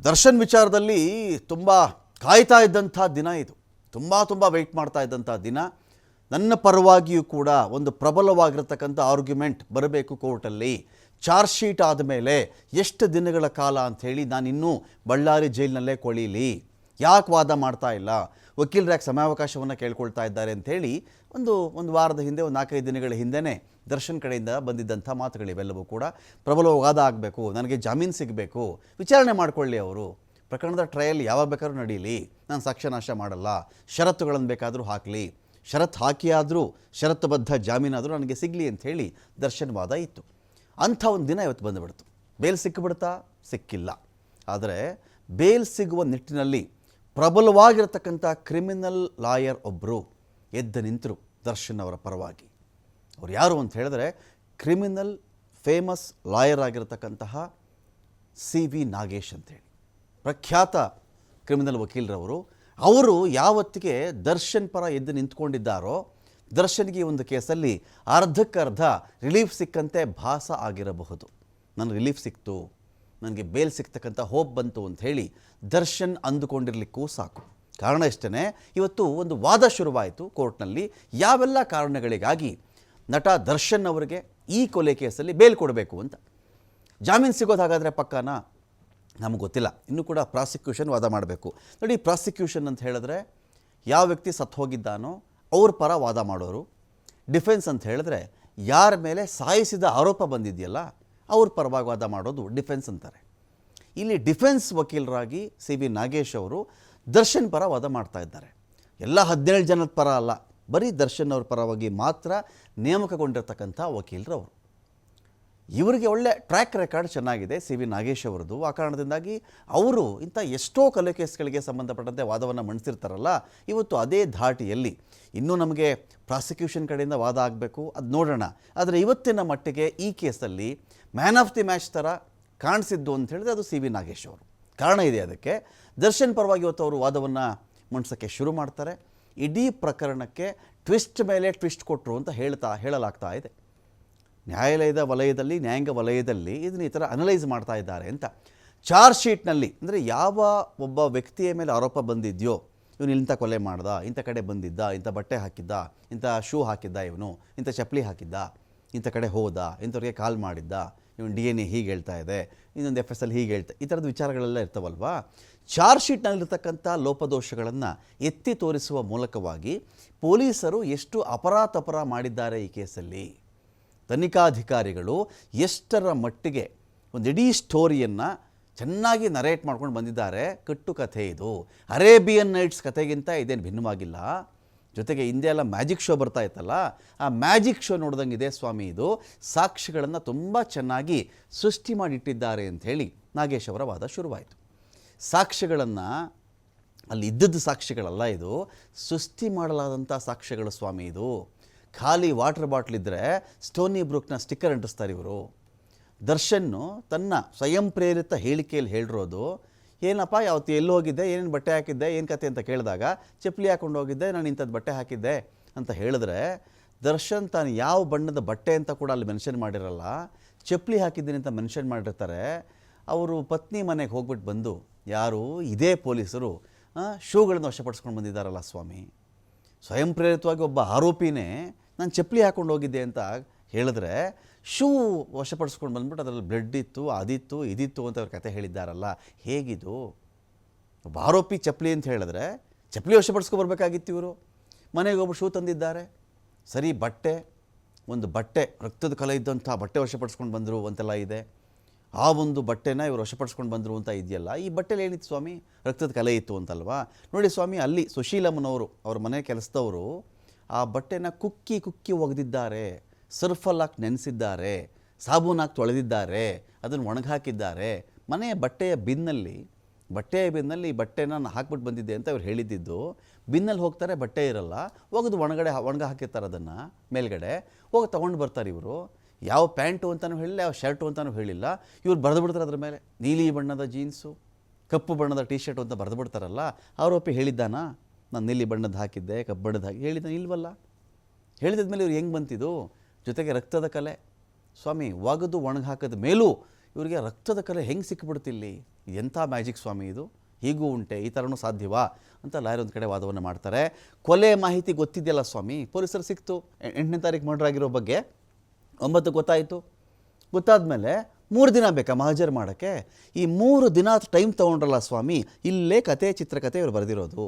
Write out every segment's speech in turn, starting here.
ದರ್ಶನ್ ವಿಚಾರದಲ್ಲಿ ತುಂಬ ಕಾಯ್ತಾ ಇದ್ದಂಥ ದಿನ ಇದು. ತುಂಬ ವೆಯ್ಟ್ ಮಾಡ್ತಾ ಇದ್ದಂಥ ದಿನ. ನನ್ನ ಪರವಾಗಿಯೂ ಕೂಡ ಒಂದು ಪ್ರಬಲವಾಗಿರತಕ್ಕಂಥ ಆರ್ಗ್ಯುಮೆಂಟ್ ಬರಬೇಕು ಕೋರ್ಟಲ್ಲಿ. ಚಾರ್ಜ್ ಶೀಟ್ ಆದಮೇಲೆ ಎಷ್ಟು ದಿನಗಳ ಕಾಲ ಅಂಥೇಳಿ ನಾನಿನ್ನೂ ಬಳ್ಳಾರಿ ಜೈಲಿನಲ್ಲೇ ಕೊಳೀಲಿ, ಯಾಕೆ ವಾದ ಮಾಡ್ತಾ ಇಲ್ಲ, ವಕೀಲರು ಯಾಕೆ ಸಮಯಾವಕಾಶವನ್ನು ಕೇಳ್ಕೊಳ್ತಾ ಇದ್ದಾರೆ ಅಂಥೇಳಿ ಒಂದು ವಾರದ ಹಿಂದೆ, ಒಂದು 4-5 ದಿನಗಳ ಹಿಂದೆಯೇ ದರ್ಶನ್ ಕಡೆಯಿಂದ ಬಂದಿದ್ದಂಥ ಮಾತುಗಳಿವೆಲ್ಲವೂ ಕೂಡ ಪ್ರಬಲ ವಾದ ಆಗಬೇಕು, ನನಗೆ ಜಾಮೀನು ಸಿಗಬೇಕು, ವಿಚಾರಣೆ ಮಾಡಿಕೊಳ್ಳಿ, ಅವರು ಪ್ರಕರಣದ ಟ್ರಯಲ್ ಯಾವಾಗ ಬೇಕಾದ್ರೂ ನಡೀಲಿ, ನಾನು ಸಾಕ್ಷ್ಯನಾಶ ಮಾಡಲ್ಲ, ಷರತ್ತುಗಳನ್ನು ಬೇಕಾದರೂ ಹಾಕಲಿ, ಷರತ್ತು ಹಾಕಿಯಾದರೂ ಷರತ್ತುಬದ್ಧ ಜಾಮೀನಾದರೂ ನನಗೆ ಸಿಗಲಿ ಅಂಥೇಳಿ ದರ್ಶನ್ ವಾದ ಇತ್ತು. ಅಂಥ ಒಂದು ದಿನ ಇವತ್ತು ಬಂದುಬಿಡ್ತು. ಬೇಲ್ ಸಿಕ್ಕಿಬಿಡ್ತಾ? ಸಿಕ್ಕಿಲ್ಲ. ಆದರೆ ಬೇಲ್ ಸಿಗುವ ನಿಟ್ಟಿನಲ್ಲಿ ಪ್ರಬಲವಾಗಿರತಕ್ಕಂಥ ಕ್ರಿಮಿನಲ್ ಲಾಯರ್ ಒಬ್ಬರು ಎದ್ದು ನಿಂತರು ದರ್ಶನ್ ಅವರ ಪರವಾಗಿ. ಅವ್ರು ಯಾರು ಅಂತ ಹೇಳಿದ್ರೆ ಕ್ರಿಮಿನಲ್ ಫೇಮಸ್ ಲಾಯರ್ ಆಗಿರತಕ್ಕಂತಹ CV ನಾಗೇಶ್ ಅಂತೇಳಿ ಪ್ರಖ್ಯಾತ ಕ್ರಿಮಿನಲ್ ವಕೀಲರವರು. ಅವರು ಯಾವತ್ತಿಗೆ ದರ್ಶನ್ ಪರ ಎದ್ದು ನಿಂತ್ಕೊಂಡಿದ್ದಾರೋ, ದರ್ಶನ್ಗೆ ಒಂದು ಕೇಸಲ್ಲಿ ಅರ್ಧಕ್ಕರ್ಧ ರಿಲೀಫ್ ಸಿಕ್ಕಂತೆ ಭಾಸ ಆಗಿರಬಹುದು. ನನಗೆ ರಿಲೀಫ್ ಸಿಕ್ತು, ನನಗೆ ಬೇಲ್ ಸಿಗ್ತಕ್ಕಂಥ ಹೋಪ್ ಬಂತು ಅಂತ ಹೇಳಿ ದರ್ಶನ್ ಅಂದುಕೊಂಡಿರಲಿಕ್ಕೂ ಸಾಕು. ಕಾರಣ ಇಷ್ಟೇ, ಇವತ್ತು ಒಂದು ವಾದ ಶುರುವಾಯಿತು ಕೋರ್ಟ್ನಲ್ಲಿ. ಯಾವೆಲ್ಲ ಕಾರಣಗಳಿಗಾಗಿ ನಟ ದರ್ಶನ್ ಅವರಿಗೆ ಈ ಕೊಲೆ ಕೇಸಲ್ಲಿ ಬೇಲ್ ಕೊಡಬೇಕು ಅಂತ. ಜಾಮೀನು ಸಿಗೋದು ಹಾಗಾದರೆ ಪಕ್ಕನ ನಮಗೆ ಗೊತ್ತಿಲ್ಲ. ಇನ್ನೂ ಕೂಡ ಪ್ರಾಸಿಕ್ಯೂಷನ್ ವಾದ ಮಾಡಬೇಕು. ನೋಡಿ, ಪ್ರಾಸಿಕ್ಯೂಷನ್ ಅಂತ ಹೇಳಿದ್ರೆ ಯಾವ ವ್ಯಕ್ತಿ ಸತ್ತು ಹೋಗಿದ್ದಾನೋ ಅವ್ರ ಪರ ವಾದ ಮಾಡೋರು. ಡಿಫೆನ್ಸ್ ಅಂತ ಹೇಳಿದ್ರೆ ಯಾರ ಮೇಲೆ ಸಾಯಿಸಿದ ಆರೋಪ ಬಂದಿದೆಯಲ್ಲ ಅವ್ರ ಪರವಾಗಿ ವಾದ ಮಾಡೋದು ಡಿಫೆನ್ಸ್ ಅಂತಾರೆ. ಇಲ್ಲಿ ಡಿಫೆನ್ಸ್ ವಕೀಲರಾಗಿ CV ನಾಗೇಶ್ ಅವರು ದರ್ಶನ್ ಪರ ವಾದ ಮಾಡ್ತಾ ಇದ್ದಾರೆ. ಎಲ್ಲ 17 ಜನದ ಪರ ಅಲ್ಲ, ಬರೀ ದರ್ಶನ್ ಅವ್ರ ಪರವಾಗಿ ಮಾತ್ರ ನೇಮಕಗೊಂಡಿರ್ತಕ್ಕಂಥ ವಕೀಲರವರು. ಇವರಿಗೆ ಒಳ್ಳೆ ಟ್ರ್ಯಾಕ್ ರೆಕಾರ್ಡ್ ಚೆನ್ನಾಗಿದೆ CV ನಾಗೇಶ್ ಅವರದ್ದು. ಆ ಕಾರಣದಿಂದಾಗಿ ಅವರು ಇಂಥ ಎಷ್ಟೋ ಕೊಲೆ ಕೇಸ್ಗಳಿಗೆ ಸಂಬಂಧಪಟ್ಟಂತೆ ವಾದವನ್ನು ಮಂಡಿಸಿರ್ತಾರಲ್ಲ, ಇವತ್ತು ಅದೇ ಧಾಟಿಯಲ್ಲಿ ಇನ್ನೂ ನಮಗೆ ಪ್ರಾಸಿಕ್ಯೂಷನ್ ಕಡೆಯಿಂದ ವಾದ ಆಗಬೇಕು, ಅದು ನೋಡೋಣ. ಆದರೆ ಇವತ್ತಿನ ಮಟ್ಟಿಗೆ ಈ ಕೇಸಲ್ಲಿ ಮ್ಯಾನ್ ಆಫ್ ದಿ ಮ್ಯಾಚ್ ಥರ ಕಾಣಿಸಿದ್ದು ಅಂತ ಹೇಳಿದ್ರೆ ಅದು CV ನಾಗೇಶ್ ಅವರು. ಕಾರಣ ಇದೆ ಅದಕ್ಕೆ. ದರ್ಶನ್ ಪರವಾಗಿ ಇವತ್ತು ಅವರು ವಾದವನ್ನು ಮಂಡಿಸೋಕ್ಕೆ ಶುರು ಮಾಡ್ತಾರೆ. ಇಡೀ ಪ್ರಕರಣಕ್ಕೆ ಟ್ವಿಸ್ಟ್ ಮೇಲೆ ಟ್ವಿಸ್ಟ್ ಕೊಟ್ಟರು ಅಂತ ಹೇಳಲಾಗ್ತಾ ಇದೆ. ನ್ಯಾಯಾಲಯದ ವಲಯದಲ್ಲಿ, ನ್ಯಾಯಾಂಗ ವಲಯದಲ್ಲಿ ಇದನ್ನು ಈ ಥರ ಅನಲೈಸ್ ಮಾಡ್ತಾ ಇದ್ದಾರೆ ಅಂತ. ಚಾರ್ಜ್ ಶೀಟ್ನಲ್ಲಿ ಅಂದರೆ ಯಾವ ಒಬ್ಬ ವ್ಯಕ್ತಿಯ ಮೇಲೆ ಆರೋಪ ಬಂದಿದೆಯೋ, ಇವನು ಇಂಥ ಕೊಲೆ ಮಾಡ್ದ, ಇಂಥ ಕಡೆ ಬಂದಿದ್ದ, ಇಂಥ ಬಟ್ಟೆ ಹಾಕಿದ್ದ, ಇಂಥ ಶೂ ಹಾಕಿದ್ದ, ಇವನು ಇಂಥ ಚಪ್ಪಲಿ ಹಾಕಿದ್ದ, ಇಂಥ ಕಡೆ ಹೋದ, ಇಂಥವ್ರಿಗೆ ಕಾಲ್ ಮಾಡಿದ್ದ, ಇವನು DNA ಹೀಗೆ ಹೇಳ್ತಾ ಇದೆ, ಇನ್ನೊಂದು FSL ಹೀಗೆ ಹೇಳ್ತಾ, ಈ ಥರದ ವಿಚಾರಗಳೆಲ್ಲ ಇರ್ತವಲ್ವಾ. ಚಾರ್ಜ್ ಶೀಟ್ನಲ್ಲಿರ್ತಕ್ಕಂಥ ಲೋಪದೋಷಗಳನ್ನು ಎತ್ತಿ ತೋರಿಸುವ ಮೂಲಕವಾಗಿ ಪೊಲೀಸರು ಎಷ್ಟು ಅಪರಾಧ ಮಾಡಿದ್ದಾರೆ ಈ ಕೇಸಲ್ಲಿ, ತನಿಖಾಧಿಕಾರಿಗಳು ಎಷ್ಟರ ಮಟ್ಟಿಗೆ ಒಂದು ಇಡೀ ಸ್ಟೋರಿಯನ್ನು ಚೆನ್ನಾಗಿ ನರೇಟ್ ಮಾಡ್ಕೊಂಡು ಬಂದಿದ್ದಾರೆ. ಕಟ್ಟು ಕಥೆ ಇದು. ಅರೇಬಿಯನ್ ನೈಟ್ಸ್ ಕಥೆಗಿಂತ ಇದೇನು ಭಿನ್ನವಾಗಿಲ್ಲ. ಜೊತೆಗೆ ಹಿಂದೆ ಎಲ್ಲ ಮ್ಯಾಜಿಕ್ ಶೋ ಬರ್ತಾ ಇತ್ತಲ್ಲ, ಆ ಮ್ಯಾಜಿಕ್ ಶೋ ನೋಡ್ದಂಗೆ ಇದೆ ಸ್ವಾಮಿ ಇದು. ಸಾಕ್ಷಿಗಳನ್ನು ತುಂಬ ಚೆನ್ನಾಗಿ ಸೃಷ್ಟಿ ಮಾಡಿಟ್ಟಿದ್ದಾರೆ ಅಂಥೇಳಿ ನಾಗೇಶ್ ಅವರ ವಾದ ಶುರುವಾಯಿತು. ಸಾಕ್ಷ್ಯಗಳನ್ನು ಅಲ್ಲಿ ಇದ್ದದ್ದು ಸಾಕ್ಷಿಗಳಲ್ಲ, ಇದು ಸೃಷ್ಟಿ ಮಾಡಲಾದಂಥ ಸಾಕ್ಷ್ಯಗಳು ಸ್ವಾಮಿ. ಇದು ಖಾಲಿ ವಾಟರ್ ಬಾಟ್ಲ್ ಇದ್ದರೆ ಸ್ಟೋನಿ ಬ್ರೂಕ್ನ ಸ್ಟಿಕ್ಕರ್ ಅಂಟಿಸ್ತಾರೆ ಇವರು. ದರ್ಶನ್ನು ತನ್ನ ಸ್ವಯಂ ಪ್ರೇರಿತ ಹೇಳಿಕೆಯಲ್ಲಿ ಹೇಳಿರೋದು, ಏನಪ್ಪ ಯಾವತ್ತು ಎಲ್ಲಿ ಹೋಗಿದ್ದೆ, ಏನೇನು ಬಟ್ಟೆ ಹಾಕಿದ್ದೆ, ಏನು ಕತೆ ಅಂತ ಕೇಳಿದಾಗ ಚಪ್ಪಲಿ ಹಾಕ್ಕೊಂಡು ಹೋಗಿದ್ದೆ, ನಾನು ಇಂಥದ್ದು ಬಟ್ಟೆ ಹಾಕಿದ್ದೆ ಅಂತ ಹೇಳಿದ್ರೆ, ದರ್ಶನ್ ತಾನು ಯಾವ ಬಣ್ಣದ ಬಟ್ಟೆ ಅಂತ ಕೂಡ ಅಲ್ಲಿ ಮೆನ್ಷನ್ ಮಾಡಿರಲ್ಲ, ಚಪ್ಪಲಿ ಹಾಕಿದ್ದೀನಿ ಅಂತ ಮೆನ್ಷನ್ ಮಾಡಿರ್ತಾರೆ. ಅವರು ಪತ್ನಿ ಮನೆಗೆ ಹೋಗ್ಬಿಟ್ಟು ಬಂದು ಯಾರು ಇದೇ ಪೊಲೀಸರು ಶೂಗಳನ್ನು ವಶಪಡಿಸ್ಕೊಂಡು ಬಂದಿದ್ದಾರಲ್ಲ ಸ್ವಾಮಿ. ಸ್ವಯಂ ಪ್ರೇರಿತವಾಗಿ ಒಬ್ಬ ಆರೋಪಿನೇ ನಾನು ಚಪ್ಪಲಿ ಹಾಕ್ಕೊಂಡು ಹೋಗಿದ್ದೆ ಅಂತ ಹೇಳಿದ್ರೆ, ಶೂ ವಶಪಡಿಸ್ಕೊಂಡು ಬಂದ್ಬಿಟ್ಟು ಅದರಲ್ಲಿ ಬ್ಲಡ್ ಇತ್ತು, ಅದಿತ್ತು, ಇದಿತ್ತು ಅಂತ ಅವ್ರ ಕತೆ ಹೇಳಿದ್ದಾರಲ್ಲ, ಹೇಗಿದು? ಒಬ್ಬ ಆರೋಪಿ ಚಪ್ಪಲಿ ಅಂತ ಹೇಳಿದ್ರೆ ಚಪ್ಪಲಿ ವಶಪಡಿಸ್ಕೊಬರ್ಬೇಕಾಗಿತ್ತು. ಇವರು ಮನೆಗೆ ಒಬ್ಬರು ಶೂ ತಂದಿದ್ದಾರೆ, ಸರಿ ಒಂದು ಬಟ್ಟೆ ರಕ್ತದ ಕಲೆ ಇದ್ದಂಥ ಬಟ್ಟೆ ವಶಪಡಿಸ್ಕೊಂಡು ಬಂದರು ಅಂತೆಲ್ಲ ಇದೆ. ಆ ಒಂದು ಬಟ್ಟೆನ ಇವರು ವಶಪಡಿಸ್ಕೊಂಡು ಬಂದರು ಅಂತ ಇದೆಯಲ್ಲ, ಈ ಬಟ್ಟೆಲಿ ಏನಿತ್ತು ಸ್ವಾಮಿ? ರಕ್ತದ ಕಲೆ ಇತ್ತು ಅಂತಲ್ವಾ? ನೋಡಿ ಸ್ವಾಮಿ, ಅಲ್ಲಿ ಸುಶೀಲಮ್ಮನವರು ಅವ್ರ ಮನೆ ಕೆಲಸದವರು ಆ ಬಟ್ಟೆನ ಕುಕ್ಕಿ ಒಗೆದಿದ್ದಾರೆ, ಸರ್ಫಲ್ಲಿ ಹಾಕಿ ನೆನೆಸಿದ್ದಾರೆ, ಸಾಬೂನು ಹಾಕಿ ತೊಳೆದಿದ್ದಾರೆ, ಅದನ್ನು ಒಣಗಾಕಿದ್ದಾರೆ. ಮನೆಯ ಬಟ್ಟೆಯ ಬಿನ್ನಲ್ಲಿ ಈ ಬಟ್ಟೆನ ಹಾಕ್ಬಿಟ್ಟು ಬಂದಿದ್ದೆ ಅಂತ ಇವ್ರು ಹೇಳಿದ್ದು. ಬಿನ್ನಲ್ಲಿ ಹೋಗ್ತಾರೆ, ಬಟ್ಟೆ ಇರಲ್ಲ, ಒಗೆದು ಒಣಗ ಹಾಕಿರ್ತಾರೆ, ಅದನ್ನು ಮೇಲ್ಗಡೆ ಹೋಗಿ ತೊಗೊಂಡು ಬರ್ತಾರೆ ಇವರು. ಯಾವ ಪ್ಯಾಂಟು ಅಂತಲೂ ಹೇಳಿಲ್ಲ, ಯಾವ ಶರ್ಟು ಅಂತಲೂ ಹೇಳಿಲ್ಲ. ಇವ್ರು ಬರೆದು ಬಿಡ್ತಾರೆ ಅದ್ರ ಮೇಲೆ, ನೀಲಿ ಬಣ್ಣದ ಜೀನ್ಸು, ಕಪ್ಪು ಬಣ್ಣದ ಟೀ ಶರ್ಟು ಅಂತ ಬರೆದು ಬಿಡ್ತಾರಲ್ಲ. ಆರೋಪಿ ಹೇಳಿದ್ದಾನಾ ನಾನು ನೀಲಿ ಬಣ್ಣದ ಹಾಕಿದ್ದೆ, ಕಪ್ಪು ಬಣ್ಣದ ಹೇಳಿದ್ದಾನೆ? ಇಲ್ವಲ್ಲ. ಹೇಳಿದ್ಮೇಲೆ ಇವ್ರು ಹೆಂಗೆ ಬಂತಿದ್ದು? ಜೊತೆಗೆ ರಕ್ತದ ಕಲೆ ಸ್ವಾಮಿ, ಒಗೆದು ಒಣಗಿ ಹಾಕಿದ ಮೇಲೂ ಇವರಿಗೆ ರಕ್ತದ ಕಲೆ ಹೆಂಗೆ ಸಿಕ್ಕಿಬಿಡ್ತಿಲ್ಲಿ? ಎಂಥ ಮ್ಯಾಜಿಕ್ ಸ್ವಾಮಿ ಇದು, ಹೀಗೂ ಉಂಟೆ, ಈ ಥರನೂ ಸಾಧ್ಯವಾ ಅಂತ ಲಾಯರ್ ಒಂದು ಕಡೆ ವಾದವನ್ನು ಮಾಡ್ತಾರೆ. ಕೊಲೆ ಮಾಹಿತಿ ಗೊತ್ತಿದೆಯಲ್ಲ ಸ್ವಾಮಿ, ಪೊಲೀಸರು ಸಿಕ್ತು 8ನೇ ತಾರೀಕು ಮರ್ಡರ್ ಆಗಿರೋ ಬಗ್ಗೆ, 9 ಗೊತ್ತಾಯಿತು. ಗೊತ್ತಾದ ಮೇಲೆ 3 ದಿನ ಬೇಕಾ ಮಹಜರ್ ಮಾಡೋಕ್ಕೆ? ಈ 3 ದಿನ ಟೈಮ್ ತೊಗೊಂಡ್ರಲ್ಲ ಸ್ವಾಮಿ, ಇಲ್ಲೇ ಕತೆ ಚಿತ್ರಕಥೆ ಇವರು ಬರೆದಿರೋದು,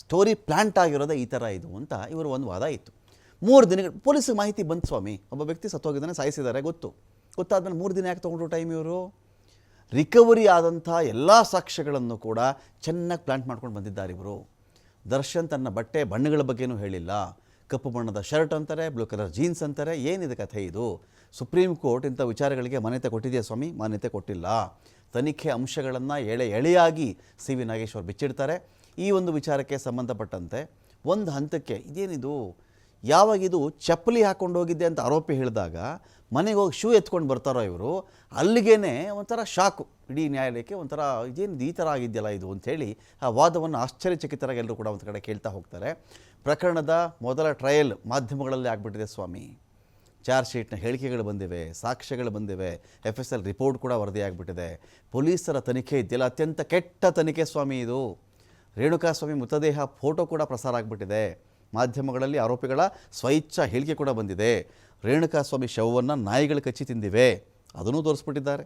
ಸ್ಟೋರಿ ಪ್ಲ್ಯಾಂಟ್ ಆಗಿರೋದೇ ಈ ಥರ ಇದು ಅಂತ ಇವರು ಒಂದು ವಾದ ಇತ್ತು. 3 ದಿನಗಳು ಪೊಲೀಸಿಗೆ ಮಾಹಿತಿ ಬಂತು ಸ್ವಾಮಿ, ಒಬ್ಬ ವ್ಯಕ್ತಿ ಸತ್ತೋಗಿದ್ದಾನೆ, ಸಾಯಿಸಿದ್ದಾರೆ, ಗೊತ್ತಾದ್ಮೇಲೆ 3 ದಿನ ಯಾಕೆ ತೊಗೊಂಡ್ರು ಟೈಮ್? ಇವರು ರಿಕವರಿ ಆದಂಥ ಎಲ್ಲ ಸಾಕ್ಷ್ಯಗಳನ್ನು ಕೂಡ ಚೆನ್ನಾಗಿ ಪ್ಲ್ಯಾಂಟ್ ಮಾಡ್ಕೊಂಡು ಬಂದಿದ್ದಾರೆ ಇವರು. ದರ್ಶನ್ ತನ್ನ ಬಟ್ಟೆ ಬಣ್ಣಗಳ ಬಗ್ಗೆನೂ ಹೇಳಿಲ್ಲ, ಕಪ್ಪು ಬಣ್ಣದ ಶರ್ಟ್ ಅಂತಾರೆ, ಬ್ಲೂ ಕಲರ್ ಜೀನ್ಸ್ ಅಂತಾರೆ. ಏನಿದೆ ಕಥೆ ಇದು? ಸುಪ್ರೀಂ ಕೋರ್ಟ್ ಇಂಥ ವಿಚಾರಗಳಿಗೆ ಮಾನ್ಯತೆ ಕೊಟ್ಟಿದೆಯಾ ಸ್ವಾಮಿ? ಮಾನ್ಯತೆ ಕೊಟ್ಟಿಲ್ಲ. ತನಿಖೆ ಅಂಶಗಳನ್ನು ಎಳೆಯಾಗಿ ಸಿ ವಿ ನಾಗೇಶ್ವರ್ ಬಿಚ್ಚಿಡ್ತಾರೆ. ಈ ಒಂದು ವಿಚಾರಕ್ಕೆ ಸಂಬಂಧಪಟ್ಟಂತೆ ಒಂದು ಹಂತಕ್ಕೆ ಇದೇನಿದು, ಯಾವಾಗಿದು ಚಪ್ಪಲಿ ಹಾಕ್ಕೊಂಡು ಹೋಗಿದ್ದೆ ಅಂತ ಆರೋಪಿ ಹೇಳಿದಾಗ ಮನೆಗೆ ಹೋಗಿ ಶೂ ಎತ್ಕೊಂಡು ಬರ್ತಾರೋ ಇವರು, ಅಲ್ಲಿಗೇ ಒಂಥರ ಶಾಕು ಇಡೀ ನ್ಯಾಯಾಲಯಕ್ಕೆ, ಒಂಥರ ಇದೇನು ಈ ಥರ ಆಗಿದೆಯಲ್ಲ ಇದು ಅಂಥೇಳಿ ಆ ವಾದವನ್ನು ಆಶ್ಚರ್ಯಚಕಿತರಾಗಿ ಎಲ್ಲರೂ ಕೂಡ ಒಂದು ಕಡೆ ಕೇಳ್ತಾ ಹೋಗ್ತಾರೆ. ಪ್ರಕರಣದ ಮೊದಲ ಟ್ರಯಲ್ ಮಾಧ್ಯಮಗಳಲ್ಲಿ ಆಗಿಬಿಟ್ಟಿದೆ ಸ್ವಾಮಿ. ಚಾರ್ಜ್ ಶೀಟ್ನ ಹೇಳಿಕೆಗಳು ಬಂದಿವೆ, ಸಾಕ್ಷ್ಯಗಳು ಬಂದಿವೆ, FSL ರಿಪೋರ್ಟ್ ಕೂಡ ವರದಿಯಾಗಿಬಿಟ್ಟಿದೆ. ಪೊಲೀಸರ ತನಿಖೆ ಇದೆಯಲ್ಲ ಅತ್ಯಂತ ಕೆಟ್ಟ ತನಿಖೆ ಸ್ವಾಮಿ ಇದು. ರೇಣುಕಾಸ್ವಾಮಿ ಮೃತದೇಹ ಫೋಟೋ ಕೂಡ ಪ್ರಸಾರ ಆಗಿಬಿಟ್ಟಿದೆ. ಮಾಧ್ಯಮಗಳಲ್ಲಿ ಆರೋಪಿಗಳ ಸ್ವಇಚ್ಛಾ ಹೇಳಿಕೆ ಕೂಡ ಬಂದಿದೆ. ರೇಣುಕಾಸ್ವಾಮಿ ಶವವನ್ನು ನಾಯಿಗಳು ಕಚ್ಚಿ ತಿಂದಿವೆ, ಅದನ್ನೂ ತೋರಿಸ್ಬಿಟ್ಟಿದ್ದಾರೆ.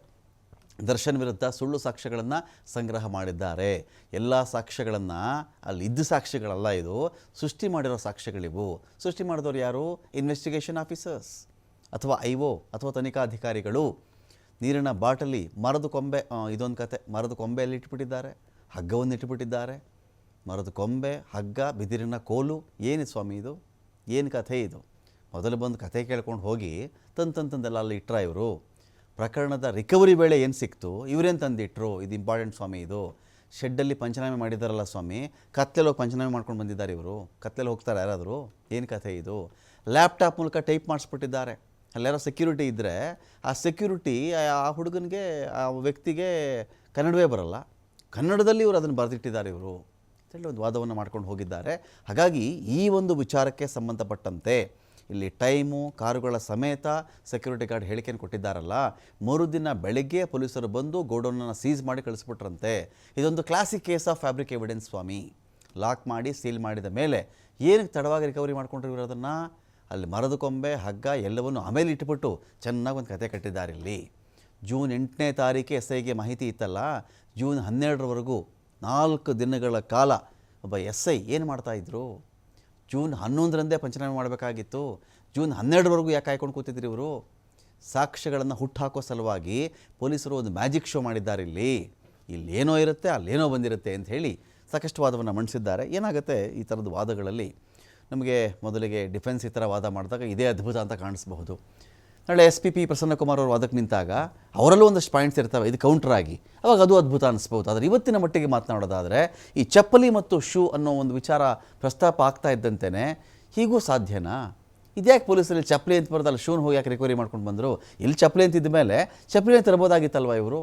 ದರ್ಶನ್ ವಿರುದ್ಧ ಸುಳ್ಳು ಸಾಕ್ಷ್ಯಗಳನ್ನು ಸಂಗ್ರಹ ಮಾಡಿದ್ದಾರೆ. ಎಲ್ಲ ಸಾಕ್ಷ್ಯಗಳನ್ನು ಅಲ್ಲಿದ್ದ ಸಾಕ್ಷ್ಯಗಳಲ್ಲ, ಇದು ಸೃಷ್ಟಿ ಮಾಡಿರೋ ಸಾಕ್ಷ್ಯಗಳಿವು. ಸೃಷ್ಟಿ ಮಾಡಿದವರು ಯಾರು? ಇನ್ವೆಸ್ಟಿಗೇಷನ್ ಆಫೀಸರ್ಸ್ ಅಥವಾ IO ಅಥವಾ ತನಿಖಾಧಿಕಾರಿಗಳು. ನೀರಿನ ಬಾಟಲಿ, ಮರದ ಕೊಂಬೆ, ಇದೊಂದು ಕತೆ. ಮರದ ಕೊಂಬೆಯಲ್ಲಿ ಇಟ್ಬಿಟ್ಟಿದ್ದಾರೆ, ಹಗ್ಗವನ್ನು ಇಟ್ಬಿಟ್ಟಿದ್ದಾರೆ. ಮರದ ಕೊಂಬೆ, ಹಗ್ಗ, ಬಿದಿರಿನ ಕೋಲು. ಏನು ಸ್ವಾಮಿ ಇದು? ಏನು ಕಥೆ ಇದು? ಮೊದಲು ಬಂದು ಕಥೆ ಕೇಳ್ಕೊಂಡು ಹೋಗಿ ತಂದೆಲ್ಲ ಅಲ್ಲಿ ಇಟ್ಟರ ಇವರು. ಪ್ರಕರಣದ ರಿಕವರಿ ವೇಳೆ ಏನು ಸಿಕ್ತು, ಇವರೇನು ತಂದಿಟ್ರು? ಇದು ಇಂಪಾರ್ಟೆಂಟ್ ಸ್ವಾಮಿ. ಇದು ಶೆಡ್ಡಲ್ಲಿ ಪಂಚನಾಮೆ ಮಾಡಿದ್ದಾರಲ್ಲ ಸ್ವಾಮಿ, ಕತ್ಲೆಲ್ಲಿ ಹೋಗಿ ಪಂಚನಾಮೆ ಮಾಡ್ಕೊಂಡು ಬಂದಿದ್ದಾರೆ ಇವರು. ಕತ್ಲೆಲ್ಲಿ ಹೋಗ್ತಾರೆ ಯಾರಾದರೂ? ಏನು ಕಥೆ ಇದು? ಲ್ಯಾಪ್ಟಾಪ್ ಮೂಲಕ ಟೈಪ್ ಮಾಡಿಸ್ಬಿಟ್ಟಿದ್ದಾರೆ. ಅಲ್ಲಾರೋ ಸೆಕ್ಯೂರಿಟಿ ಇದ್ದರೆ ಆ ಸೆಕ್ಯೂರಿಟಿ ಆ ಹುಡುಗನಿಗೆ, ಆ ವ್ಯಕ್ತಿಗೆ ಕನ್ನಡವೇ ಬರಲ್ಲ, ಕನ್ನಡದಲ್ಲಿ ಇವರು ಅದನ್ನು ಬರೆದಿಟ್ಟಿದ್ದಾರೆ ಇವರು ಅಂತೇಳಿ ಒಂದು ವಾದವನ್ನು ಮಾಡ್ಕೊಂಡು ಹೋಗಿದ್ದಾರೆ. ಹಾಗಾಗಿ ಈ ಒಂದು ವಿಚಾರಕ್ಕೆ ಸಂಬಂಧಪಟ್ಟಂತೆ ಇಲ್ಲಿ ಟೈಮು, ಕಾರುಗಳ ಸಮೇತ ಸೆಕ್ಯೂರಿಟಿ ಗಾರ್ಡ್ ಹೇಳಿಕೆಯನ್ನು ಕೊಟ್ಟಿದ್ದಾರಲ್ಲ, ಮರುದಿನ ಬೆಳಗ್ಗೆ ಪೊಲೀಸರು ಬಂದು ಗೋಡೌನನ್ನು ಸೀಸ್ ಮಾಡಿ ಕಳಿಸ್ಬಿಟ್ರಂತೆ. ಇದೊಂದು classic case of fabric evidence ಸ್ವಾಮಿ. ಲಾಕ್ ಮಾಡಿ ಸೀಲ್ ಮಾಡಿದ ಮೇಲೆ ಏನಕ್ಕೆ ತಡವಾಗಿ ರಿಕವರಿ ಮಾಡ್ಕೊಂಡಿರೋ ಅದನ್ನು? ಅಲ್ಲಿ ಮರದ ಕೊಂಬೆ, ಹಗ್ಗ ಎಲ್ಲವನ್ನು ಆಮೇಲೆ ಇಟ್ಬಿಟ್ಟು ಚೆನ್ನಾಗಿ ಒಂದು ಕತೆ ಕಟ್ಟಿದ್ದಾರೆ ಇಲ್ಲಿ. ಜೂನ್ 8ನೇ ತಾರೀಕೆ SIಗೆ ಮಾಹಿತಿ ಇತ್ತಲ್ಲ, ಜೂನ್ 12ರವರೆಗೂ 4 ದಿನಗಳ ಕಾಲ ಒಬ್ಬ SI ಏನು ಮಾಡ್ತಾಯಿದ್ರು? ಜೂನ್ 11ರಂದೇ ಪಂಚನಾಮೆ ಮಾಡಬೇಕಾಗಿತ್ತು. ಜೂನ್ 12ರವರೆಗೂ ಯಾಕೆ ಕಾಯ್ಕೊಂಡು ಕೂತಿದ್ರು ಇವರು? ಸಾಕ್ಷ್ಯಗಳನ್ನು ಹುಟ್ಟುಹಾಕೋ ಸಲುವಾಗಿ ಪೊಲೀಸರು ಒಂದು ಮ್ಯಾಜಿಕ್ ಶೋ ಮಾಡಿದ್ದಾರೆ ಇಲ್ಲೇನೋ ಇರುತ್ತೆ, ಅಲ್ಲೇನೋ ಬಂದಿರುತ್ತೆ ಅಂತ ಹೇಳಿ ಸಾಕಷ್ಟು ವಾದವನ್ನು ಮಂಡಿಸಿದ್ದಾರೆ. ಏನಾಗುತ್ತೆ ಈ ಥರದ ವಾದಗಳಲ್ಲಿ, ನಮಗೆ ಮೊದಲಿಗೆ ಡಿಫೆನ್ಸ್ ಈ ಥರ ವಾದ ಮಾಡಿದಾಗ ಇದೇ ಅದ್ಭುತ ಅಂತ ಕಾಣಿಸ್ಬಹುದು. ನಾಳೆ SPP ಪ್ರಸನ್ನಕುಮಾರ್ ಅವರು ವಾದಕ್ಕೆ ನಿಂತಾಗ ಅವರಲ್ಲೂ ಒಂದಷ್ಟು ಪಾಯಿಂಟ್ಸ್ ಇರ್ತವೆ, ಇದು ಕೌಂಟರ್ ಆಗಿ, ಅವಾಗ ಅದು ಅದ್ಭುತ ಅನಿಸ್ಬೋದು. ಆದರೆ ಇವತ್ತಿನ ಮಟ್ಟಿಗೆ ಮಾತನಾಡೋದಾದರೆ ಈ ಚಪ್ಪಲಿ ಮತ್ತು ಶೂ ಅನ್ನೋ ಒಂದು ವಿಚಾರ ಪ್ರಸ್ತಾಪ ಆಗ್ತಾ ಇದ್ದಂತೆಯೇ ಹೀಗೂ ಸಾಧ್ಯನಾ? ಇದ್ಯಾಕೆ ಪೊಲೀಸರಲ್ಲಿ ಚಪ್ಪಲಿ ಅಂತ ಬರೋದಲ್ಲ, ಶೂನ್ ಹೋಗಿ ಯಾಕೆ ರಿಕವರಿ ಮಾಡ್ಕೊಂಡು ಬಂದರು? ಇಲ್ಲಿ ಚಪ್ಪಲಿ ಅಂತಿದ್ದ ಮೇಲೆ ಚಪ್ಪಲಿ ತರಬೋದಾಗಿತ್ತಲ್ವ ಇವರು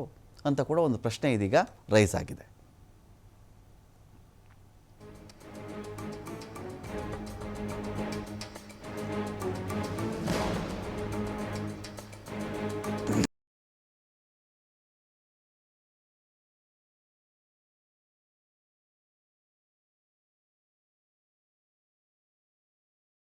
ಅಂತ ಕೂಡ ಒಂದು ಪ್ರಶ್ನೆ ಇದೀಗ ರೈಸ್ ಆಗಿದೆ.